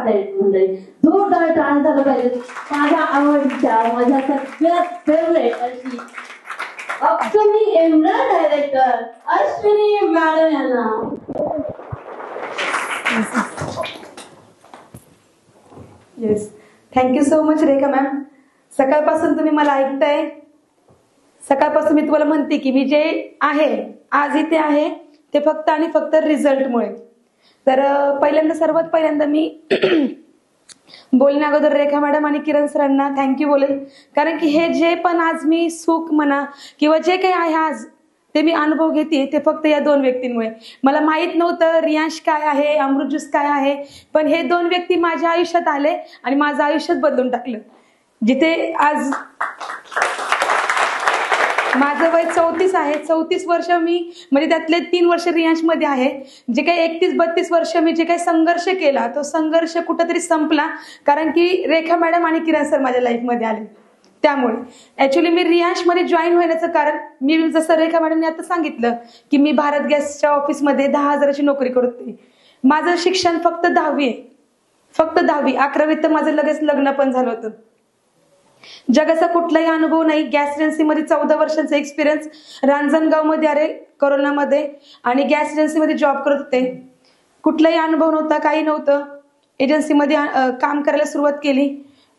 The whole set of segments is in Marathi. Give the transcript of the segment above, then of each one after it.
पातळीत मंडळी जोरदार टाळ्या झालं पाहिजे माझ्या आवडीच्या माझ्या सगळ्यात फेवरेट अशी upcoming emerald director Ashwini madam यांना. येस, थँक्यू सो मच रेखा मॅम. सकाळपासून तुम्ही मला ऐकताय. सकाळपासून मी तुम्हाला म्हणते की मी जे आहे आज इथे आहे ते फक्त आणि फक्त रिझल्टमुळे. तर सर्वात पहिल्यांदा मी बोलण्या अगोदर रेखा मॅडम आणि किरण सरांना थँक्यू बोलेल. कारण की हे जे पण आज मी सुख म्हणा किंवा जे काही आहे आज ते मी अनुभव घेते ते फक्त या दोन व्यक्तींमुळे. मला माहित नव्हतं रियांश काय आहे, अमृत ज्यूस काय आहे, पण हे दोन व्यक्ती माझ्या आयुष्यात आले आणि माझं आयुष्यात बदलून टाकलं. जिथे आज माझं वय 34 आहे. 34 वर्ष मी म्हणजे त्यातले 3 वर्ष रियांश मध्ये आहे. जे काही 31-32 वर्ष मी जे काही संघर्ष केला तो संघर्ष कुठंतरी संपला कारण की रेखा मॅडम आणि किरण सर माझ्या लाईफ मध्ये आले. त्यामुळे ऍक्च्युली मी रियांश मध्ये जॉईन होण्याचं कारण मी जसं रेखा मॅडमने आता सांगितलं की मी भारत गॅसच्या ऑफिसमध्ये 10,000ची नोकरी करते. माझं शिक्षण फक्त 10वी आहे, फक्त 10वी. 11वीत तर माझं लगेच लग्न पण झालं होतं. जगाचा कुठलाही अनुभव नाही. गॅस एजन्सीमध्ये 14 वर्षांचा एक्सपिरियन्स. रांजणगाव मध्ये अरे कोरोनामध्ये आणि गॅस एजन्सीमध्ये जॉब करत होते. कुठलाही अनुभव नव्हता, काही नव्हतं. एजन्सीमध्ये काम करायला सुरुवात केली.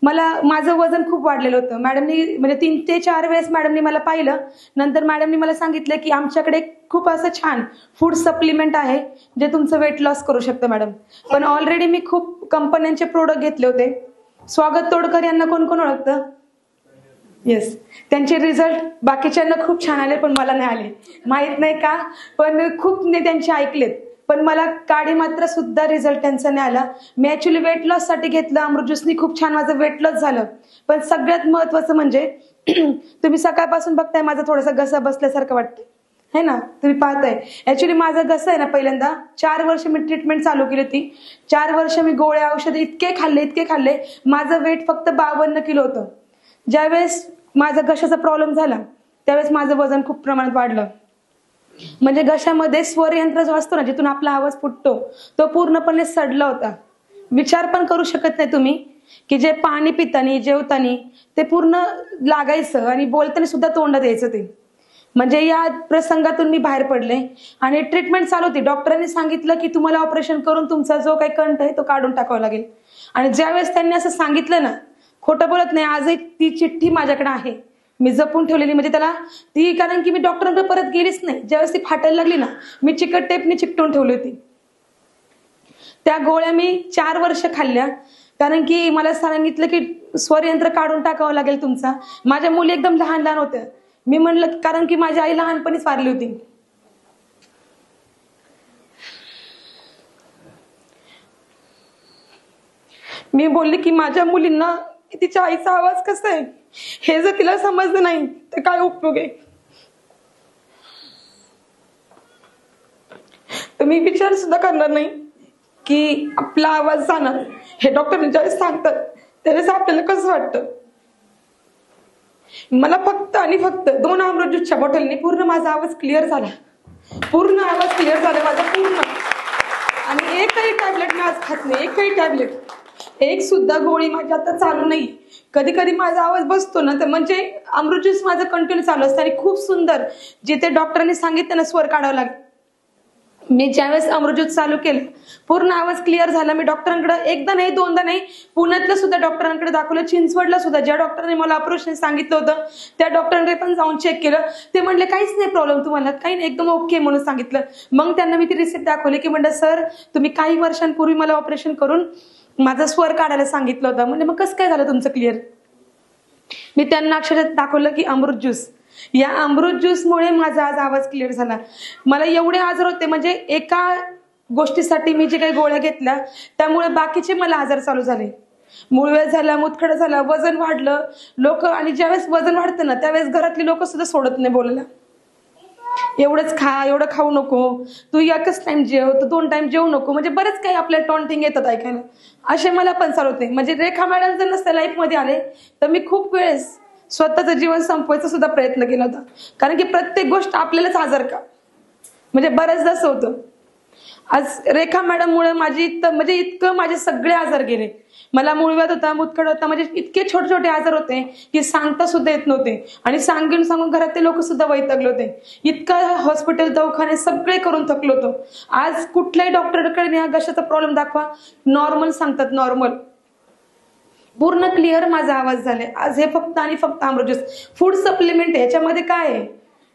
माझं वजन खूप वाढलेलं होतं. मॅडमनी म्हणजे 3 ते 4 वेळेस मॅडमनी मला पाहिलं. नंतर मॅडमनी मला सांगितलं की आमच्याकडे खूप असं छान फूड सप्लिमेंट आहे जे तुमचं वेट लॉस करू शकतं मॅडम. पण ऑलरेडी मी खूप कंपन्यांचे प्रोडक्ट घेतले होते. स्वागत तोडकर यांना कोण कोण ओळखतं? येस, त्यांचे रिझल्ट बाकीच्यांना खूप छान आले पण मला नाही आले. माहित नाही का, पण खूप त्यांचे ऐकलेत पण मला काडी मात्र सुद्धा रिझल्ट त्यांचा नाही आला. मी ऍक्च्युली वेट लॉस साठी घेतलं. अमृत ज्यूसनी खूप छान माझं वेट लॉस झालं. पण सगळ्यात महत्वाचं म्हणजे तुम्ही सकाळपासून बघताय माझा थोडासा घसा बसल्यासारखं वाटतंय है ना, तुम्ही पाहताय. ऍक्च्युली माझा घसा आहे ना, पहिल्यांदा 4 वर्ष मी ट्रीटमेंट चालू केली होती. 4 वर्ष मी गोळ्या औषधे इतके खाल्ले. माझं वेट फक्त 52 किलो होतं. ज्यावेळेस माझा घशाचा प्रॉब्लेम झाला त्यावेळेस माझं वजन खूप प्रमाणात वाढलं. म्हणजे घशामध्ये स्वर यंत्र जो असतो ना, जिथून आपला आवाज फुटतो, तो पूर्णपणे सडला होता. विचार पण करू शकत नाही तुम्ही की जे पाणी पितानी जेवतानी ते पूर्ण लागायचं आणि बोलताना सुद्धा तोंडात यायचं ते. म्हणजे या प्रसंगातून मी बाहेर पडले आणि ट्रीटमेंट चालू होती. डॉक्टरांनी सांगितलं की तुम्हाला ऑपरेशन करून तुमचा जो काही कंठ आहे तो काढून टाकावा लागेल. आणि ज्यावेळेस त्यांनी असं सांगितलं ना, खोटं बोलत नाही, आजही ती चिठ्ठी माझ्याकडे आहे, मी जपून ठेवलेली. म्हणजे त्याला ती, कारण की मी डॉक्टरांकडे परत गेलीच नाही. ज्यावेळेस ती फाटायला लागली ना, मी चिकट टेपने चिकटवून ठेवली होती. त्या गोळ्या मी 4 वर्ष खाल्ल्या. कारण की मला सांगितलं की स्वरयंत्र काढून टाकावं लागेल तुमचा. माझ्या मुली एकदम लहान होत्या. मी म्हणलं, कारण की माझी आई लहानपणीच वारली होती. मी बोलली की माझ्या मुलींना तिच्या आईचा आवाज कसा आहे हे जर तिला समजलं नाही तर काय उपयोग आहे. तुम्ही विचार सुद्धा करणार नाही की आपला आवाज जाणार. हे डॉक्टर ज्यावेळेस सांगतात त्यावेळेस आपल्याला कसं वाटतं. मला फक्त आणि फक्त 2 अमृत ज्यूसच्या बॉटलने पूर्ण माझा आवाज क्लिअर झाला. पूर्ण आवाज क्लिअर झाला माझा पूर्ण. आणि एकही टॅबलेट मी आज खात नाही. एकही टॅबलेट, एक सुद्धा गोळी माझी आता चालू नाही. कधी कधी माझा आवाज बसतो ना, तर म्हणजे अमृत ज्यूस माझं कंटिन्यू चालू असतं. आणि खूप सुंदर जिथे डॉक्टरांनी सांगितलं ना स्वर काढावं लागेल, मी ज्यावेळेस अमृत ज्यूस चालू केलं पूर्ण आवाज क्लिअर झाला. मी डॉक्टरांकडे एकदा नाही दोनदा नाही, पुण्यातल्या सुद्धा डॉक्टरांकडे दाखवलं, चिंचवडला सुद्धा ज्या डॉक्टरांनी मला ऑपरेशन सांगितलं होतं त्या डॉक्टरांकडे पण जाऊन चेक केलं. ते म्हणले काहीच नाही प्रॉब्लेम तुम्हाला, काही नाही, एकदम ओके म्हणून सांगितलं. मग त्यांना मी ती रिसिप्ट दाखवली की म्हणलं सर तुम्ही काही वर्षांपूर्वी मला ऑपरेशन करून माझा स्वर काढायला सांगितलं होतं. म्हणजे मग कसं काय झालं तुमचं क्लिअर. मी त्यांना अक्षरात दाखवलं की अमृत ज्यूस, या अमृत ज्यूसमुळे माझा आज आवाज क्लिअर झाला. मला एवढे आजार होते, म्हणजे एका गोष्टीसाठी मी जे काही गोळ्या घेतल्या त्यामुळे बाकीचे मला आजार चालू झाले. मूळव्याध झाला, मुतखडा झाला, वजन वाढलं. लोक, आणि ज्यावेळेस वजन वाढतं ना त्यावेळेस घरातली लोक सुद्धा सोडत नाही बोलायला. एवढंच खा, एवढं खाऊ नको, तू एकच टाइम जेव, तू 2 टाइम जेवू नको, म्हणजे बरेच काही आपल्याला टॉन्टिंग येतात ऐकायला. असे मला पण चालू होते. म्हणजे रेखा मॅडम जर नसत्या लाईफ मध्ये आले तर मी खूप वेळेस स्वतःचं जीवन संपवायचा सुद्धा प्रयत्न केला होता. कारण की प्रत्येक गोष्ट आपल्यालाच आजार का, म्हणजे बऱ्याचदा असं होतं. आज रेखा मॅडममुळे म्हणजे इतकं माझे सगळे आजार गेले. मला मूळव्याध होता, मुतखड होता, म्हणजे इतके छोटे छोटे आजार होते की सांगता सुद्धा येत नव्हते. आणि सांगून घरातले लोक सुद्धा वैतागले होते. इतकं हॉस्पिटल दवाखाने सगळे करून थकलो होतो. आज कुठल्याही डॉक्टरकडे न्या, घशाचा प्रॉब्लेम दाखवा, नॉर्मल सांगतात, नॉर्मल. पूर्ण क्लिअर माझा आवाज झाले. आज हे फक्त आणि फक्त अमृत ज्यूस फूड सप्लिमेंट. याच्यामध्ये काय आहे?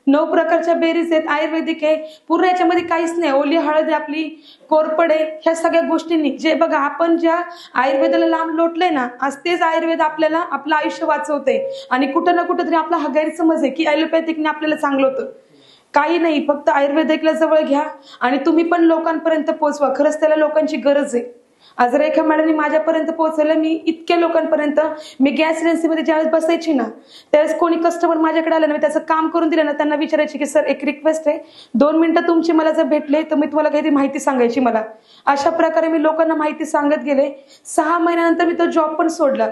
9 प्रकारच्या बेरीज आहेत, आयुर्वेदिक आहे, पूर्ण याच्यामध्ये काहीच नाही. ओली हळद आहे आपली, कोरपड आहे, ह्या सगळ्या गोष्टींनी जे बघा आपण ज्या आयुर्वेदाला लांब लोटलंय ना, आज तेच आयुर्वेद आपल्याला आपलं आयुष्य वाचवते. आणि कुठं ना कुठं तरी आपला हा गैरसमज आहे की ॲलोपॅथिकने आपल्याला चांगलं होतं. काही नाही, फक्त आयुर्वेदिकला जवळ घ्या आणि तुम्ही पण लोकांपर्यंत पोहोचवा. खरंच त्याला लोकांची गरज आहे. आज रेखा मॅडमनी माझ्यापर्यंत पोहोचवलं. मी इतक्या लोकांपर्यंत, मी गॅस एजन्सीमध्ये ज्यावेळेस बसायची ना, त्यावेळेस कोणी कस्टमर माझ्याकडे आलं ना, मी त्याचं काम करून दिलं ना, त्यांना विचारायची की सर एक रिक्वेस्ट आहे, 2 मिनिटं तुमची मला जर भेटले तर मी तुम्हाला काहीतरी माहिती सांगायची मला. अशा प्रकारे मी लोकांना माहिती सांगत गेले. 6 महिन्यानंतर मी तो जॉब पण सोडला.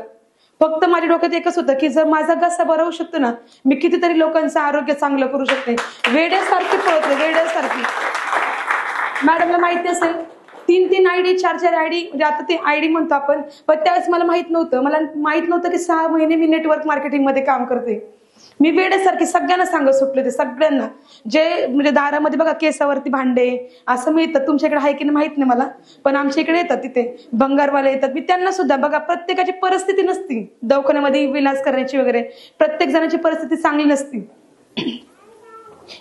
फक्त माझ्या डोक्यात एकच होतं की जर माझा घसा बरा होऊ शकतो ना, मी कितीतरी लोकांचं आरोग्य चांगलं करू शकते. वेड्यासारखी पळते, वेड्यासारखी. मॅडमला माहिती असेल 3 आयडी, 4 आयडी, म्हणजे आता ते आयडी म्हणतो आपण, पण त्यावेळेस मला माहित नव्हतं. मला माहित नव्हतं की 6 महिने मी नेटवर्क मार्केटिंग मध्ये काम करते. मी वेड्यासारखी सगळ्यांना सांगत सुटले ते, सगळ्यांना. जे म्हणजे दारामध्ये बघा केसावरती भांडे असं मिळतात, तुमच्याकडे आहे की नाही माहित नाही मला, पण आमच्या इकडे येतात, तिथे भंगारवाले येतात. मी त्यांना सुद्धा बघा, प्रत्येकाची परिस्थिती नसती दवाखान्यामध्ये विलास करण्याची वगैरे, प्रत्येक जणांची परिस्थिती चांगली नसती.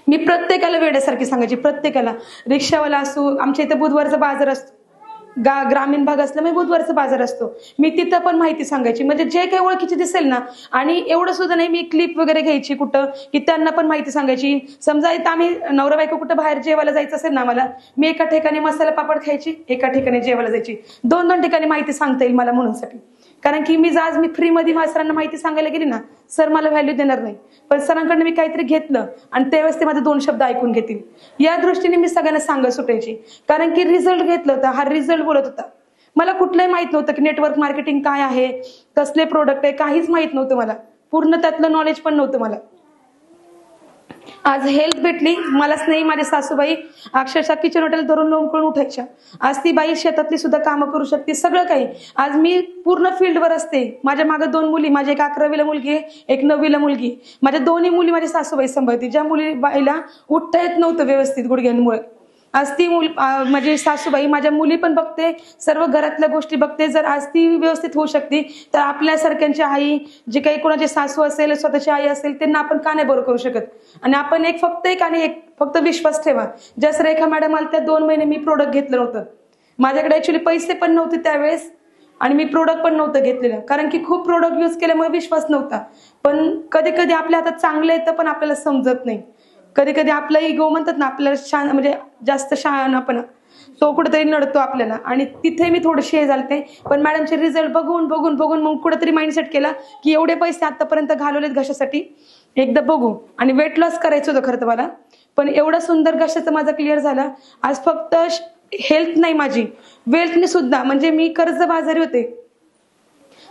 मी प्रत्येकाला वेड्यासारखी सांगायची, प्रत्येकाला. रिक्षावाला असो, आमच्या इथे बुधवारचा बाजार असतो, ग्रामीण भाग असल्यामुळे बुधवारचा बाजार असतो, मी तिथं पण माहिती सांगायची. म्हणजे जे काही ओळखीचे दिसेल ना, आणि एवढं सुद्धा नाही, मी क्लिप वगैरे घ्यायची कुठं की त्यांना पण माहिती सांगायची. समजा इथं आम्ही नवरा बायको कुठं बाहेर जेवायला जायचं असेल ना, मला मी एका ठिकाणी मसाला पापड खायची, एका ठिकाणी जेवायला जायची. 2 ठिकाणी माहिती सांगता येईल मला म्हणूनसाठी. कारण की मी आज मी फ्रीमध्ये सरांना माहिती सांगायला गेली ना, सर मला व्हॅल्यू देणार नाही, पण सरांकडनं मी काहीतरी घेतलं आणि त्यावेळेस ते माझे 2 शब्द ऐकून घेतील, या दृष्टीने मी सगळ्यांना सांगत सुटायची. कारण की रिझल्ट घेतलं होता, हा रिझल्ट बोलत होता. मला कुठलंही माहित नव्हतं की नेटवर्क मार्केटिंग काय आहे, कसले प्रोडक्ट आहे, काहीच माहित नव्हतं मला. पूर्ण त्यातलं नॉलेज पण नव्हतं मला. आज हेल्थ भेटली मलाच नाही, माझ्या सासूबाई अक्षरशः किचन हॉटेल धरून लोंबकळून उठायच्या. आज ती बाई शेतातली सुद्धा कामं करू शकते, सगळं काही. आज मी पूर्ण फील्डवर असते. माझ्या मागे 2 मुली, माझी एक 11वीला मुलगी आहे, एक 9वीला मुलगी. माझ्या दोन्ही मुली माझ्या सासूबाई सांभाळते. ज्या मुली बाईला उठता येत नव्हतं व्यवस्थित गुडघ्यांमुळे, आज ती माझी सासूबाई माझ्या मुली पण बघते, सर्व घरातल्या गोष्टी बघते. जर आज ती व्यवस्थित होऊ शकते तर आपल्यासारख्यांची आई, जे काही कोणाची सासू असेल, स्वतःची आई असेल, त्यांना आपण का नाही बरं करू शकत. आणि आपण फक्त विश्वास ठेवा. जसं रेखा मॅडम आल्या त्या 2 महिने मी प्रोडक्ट घेतलं नव्हतं. माझ्याकडे ऍक्च्युली पैसे पण नव्हते त्यावेळेस आणि मी प्रोडक्ट पण नव्हतं घेतलेलं, कारण की खूप प्रोडक्ट यूज केल्यामुळे विश्वास नव्हता. पण कधी कधी आपल्या हातात चांगलं येतं पण आपल्याला समजत नाही. कधी कधी आपला इगो म्हणतात ना, आपल्याला म्हणजे जास्त शहाणापणा तो कुठेतरी नडतो आपल्याला. आणि तिथे मी थोडेसे हे झालते. पण मॅडमचे रिझल्ट बघून मग कुठेतरी माइंडसेट केला की एवढे पैसे आतापर्यंत घालवलेत घशासाठी, एकदा बघू. आणि वेट लॉस करायचं होतं खरं तर मला, पण एवढा सुंदर घशाचं माझं क्लिअर झाला. आज फक्त हेल्थ नाही, माझी वेल्थने सुद्धा, म्हणजे मी कर्जबाजारी होते.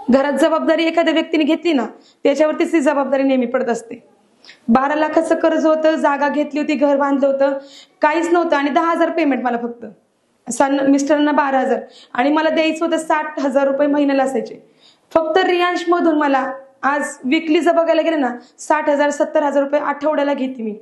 घरात जबाबदारी एखाद्या व्यक्तीने घेतली ना, त्याच्यावरतीच ती जबाबदारी नेहमी पडत असते. 12 लाखाचं कर्ज होतं, जागा घेतली होती, घर बांधलं होतं, काहीच नव्हतं. आणि 10,000 पेमेंट मला फक्त, मिस्टरांना 12,000 आणि मला द्यायचं होतं 60,000 रुपये महिन्याला असायचे. फक्त रियांश मधून मला आज विकली जर बघायला गेलं ना, 60,000 70,000 रुपये आठवड्याला घेते मी.